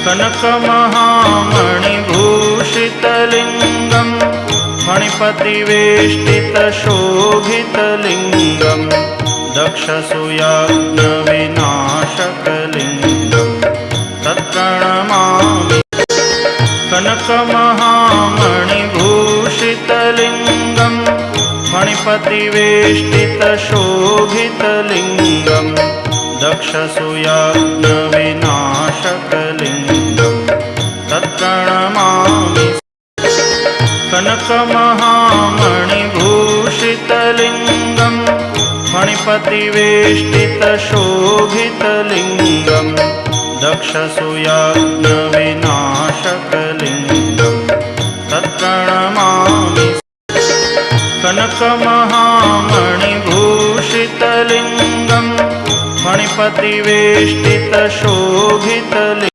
कनकमहामणिभूषितलिङ्गं फणिपतिवेष्टितशोभितलिङ्गं दक्षसूयाग्निविनाशकलिङ्गं तत्प्रणमामि। कनकमहामणिभूषितलिङ्गं फणिपतिवेष्टितशोभितलिङ्गं दक्षसूयाग्निविनाशकलिङ्गं तत्प्रणमामि। कनकमहामणिभूषितलिङ्गं फणिपतिवेष्टितशोभितलिङ्गं दक्षसूयाग्निविनाशकलिङ्गं तत्प्रणमामि। कनकमहामणिभूषितलिङ्गं फणिपतिवेष्टितशोभितलिङ्गं